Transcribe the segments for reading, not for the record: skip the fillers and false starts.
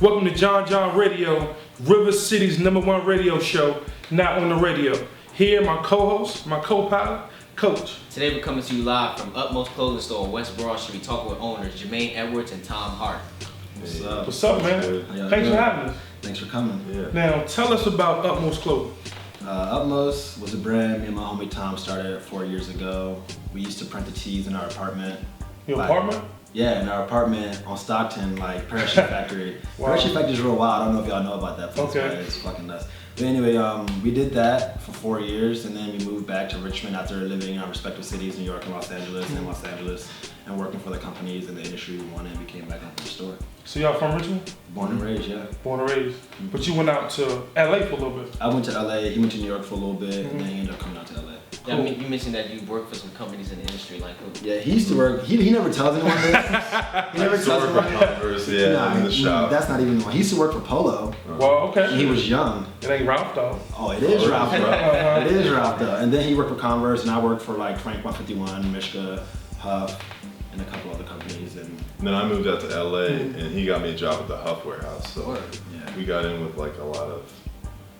Welcome to Jon Jon Radio, RiVA City's #1 radio show, not on the radio. Here, my co-host, my co-pilot, Coach. Today we're coming to you live from Utmost Clothing Store on West Broad Street, talking with owners Jermaine Edwards and Tom Hart. What's up? What's up, man? Thanks for having us. Thanks for coming. Yeah. Now, tell us about Utmost Clothing. Utmost was a brand me and my homie Tom started 4 years ago. We used to print the tees in our apartment. Your apartment? Yeah, in our apartment on Stockton, like Parachute Factory. Wow. Parachute Factory is real wild. I don't know if y'all know about that place, but it's fucking nuts. But anyway, we did that for 4 years, and then we moved back to Richmond after living in our respective cities, New York and Los Angeles, and working for the companies in the industry we wanted, and we came back up to the store. So y'all from Richmond? Born and raised, yeah. Born and raised. But you went out to LA for a little bit. I went to LA, he went to New York for a little bit, and then he ended up coming out to LA. Yeah, I mean, you mentioned that you work for some companies in the industry, like who? Yeah, he used to work. He never tells anyone this. He never tells anyone. Converse, in the shop. That's not even one. He used to work for Polo. Well, okay. He was young. It ain't Ralph though. Oh, it is Ralph. It is Ralph though. And then he worked for Converse, and I worked for like Frank 151, Mishka, Huff, and a couple other companies. And then I moved out to LA, and he got me a job at the Huff warehouse. So yeah, we got in with like a lot of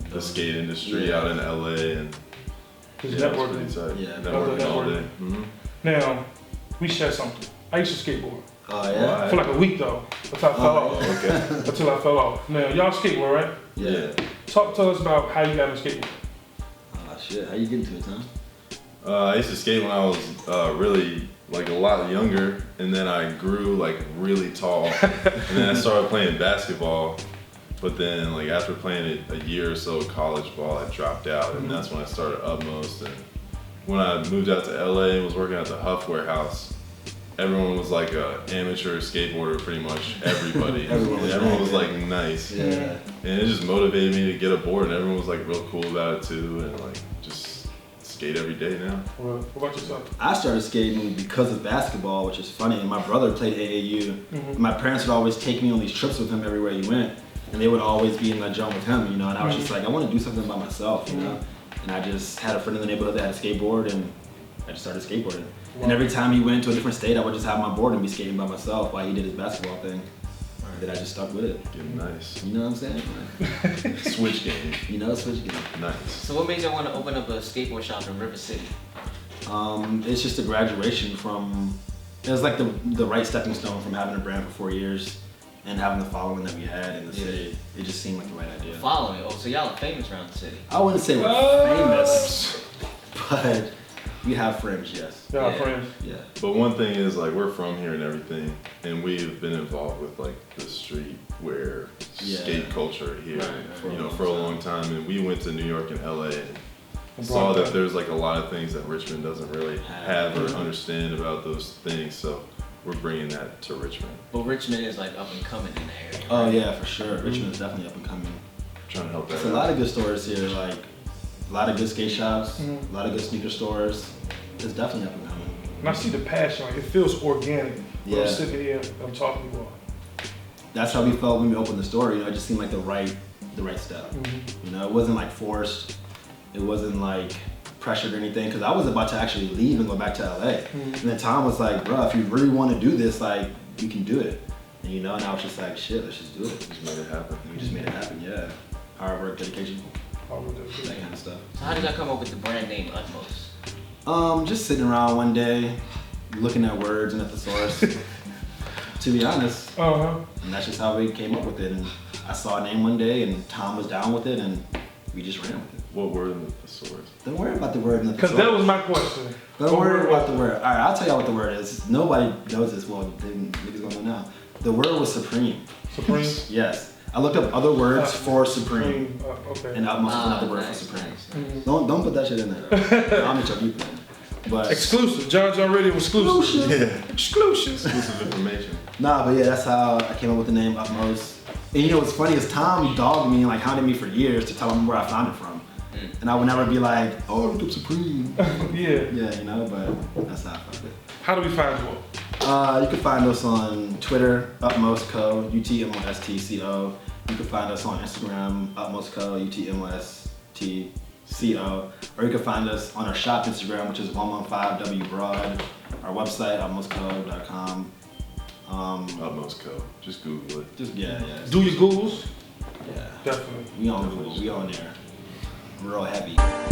the skate industry out in LA, and networking. Networking all day. Mm-hmm. Now, we share something. I used to skateboard. Oh yeah. For like a week though, until I fell off. Okay. Until I fell off. Now, y'all skateboard, right? Yeah. Tell us about how you got into skateboard. Oh shit, how you get into it, Tom? I used to skate when I was really like a lot younger, and then I grew like really tall, and then I started playing basketball. But then, like after playing a year or so of college ball, I dropped out, and that's when I started Utmost. And when I moved out to LA and was working at the Huff warehouse, everyone was like a amateur skateboarder, pretty much everybody. everyone was like nice. Yeah. And it just motivated me to get a board, and everyone was like real cool about it too, and like just skate every day now. Well, what about yourself? I started skating because of basketball, which is funny. And my brother played AAU. My parents would always take me on these trips with him everywhere he went. And they would always be in that jump with him, you know, and I was just like, I want to do something by myself, you know. And I just had a friend in the neighborhood that had a skateboard, and I just started skateboarding. Wow. And every time he went to a different state, I would just have my board and be skating by myself while he did his basketball thing. And then I just stuck with it. Getting nice. You know what I'm saying? Switch game. You know, switch game. Nice. So what made you want to open up a skateboard shop in RiVA City? It's just a graduation from, it was like the right stepping stone from having a brand for 4 years. And having the following that we had in the city, it just seemed like the right idea. Following? Oh, so y'all are famous around the city. I wouldn't say we're famous, but we have friends, yes. Y'all friends? Yeah. But one thing is, like, we're from here and everything, and we've been involved with like the streetwear skate culture here, for a long time. And we went to New York and LA and saw that there's like a lot of things that Richmond doesn't really have or understand about those things. So we're bringing that to Richmond. But Richmond is like up and coming in the area. Oh yeah, for sure. Richmond is definitely up and coming. Trying to help that. There's a lot of good stores here, like a lot of good skate shops, a lot of good sneaker stores. It's definitely up and coming. And I see the passion, like it feels organic. Yeah. I'm sitting here, I'm talking to you all. That's how we felt when we opened the store. You know, it just seemed like the right step. You know, it wasn't like forced. It wasn't like pressured or anything, because I was about to actually leave and go back to LA. And then Tom was like, bro, if you really want to do this, like, you can do it. And you know, and I was just like, shit, let's just do it. Just made it happen. And we just made it happen, yeah. Hard work, dedication, that kind of stuff. So how did y'all come up with the brand name Utmost? Just sitting around one day, looking at words and a thesaurus, to be honest. And that's just how we came up with it. And I saw a name one day, and Tom was down with it, and we just ran with it. What word in the thesaurus? Don't worry about the word in the thesaurus. Because that was my question. Don't worry about the word. All right, I'll tell y'all what the word is. Nobody knows this. Well, niggas gonna know now. The word was supreme. Supreme? Yes. I looked up other words for supreme. Okay. And Utmost is another word for supreme. Don't put that shit in there. I'll make sure you put it in. But exclusive. Jon Jon Radio exclusive. Yeah. Exclusive information. Nah, but yeah, that's how I came up with the name Utmost. And you know what's funny is Tom dogged me and like hounded me for years to tell him where I found it from. And I would never be like, oh, look up Supreme. Yeah, you know, but that's how I found it. How do we find you? You can find us on Twitter, Utmost Co, UTMOSTCO. You can find us on Instagram, Utmost Co, UTMOSTCO. Or you can find us on our shop Instagram, which is 115W Broad. Our website, utmostco.com. Utmost Co. Just Google it. Just yeah. Do your Googles. Yeah. Definitely. We on there. Real heavy.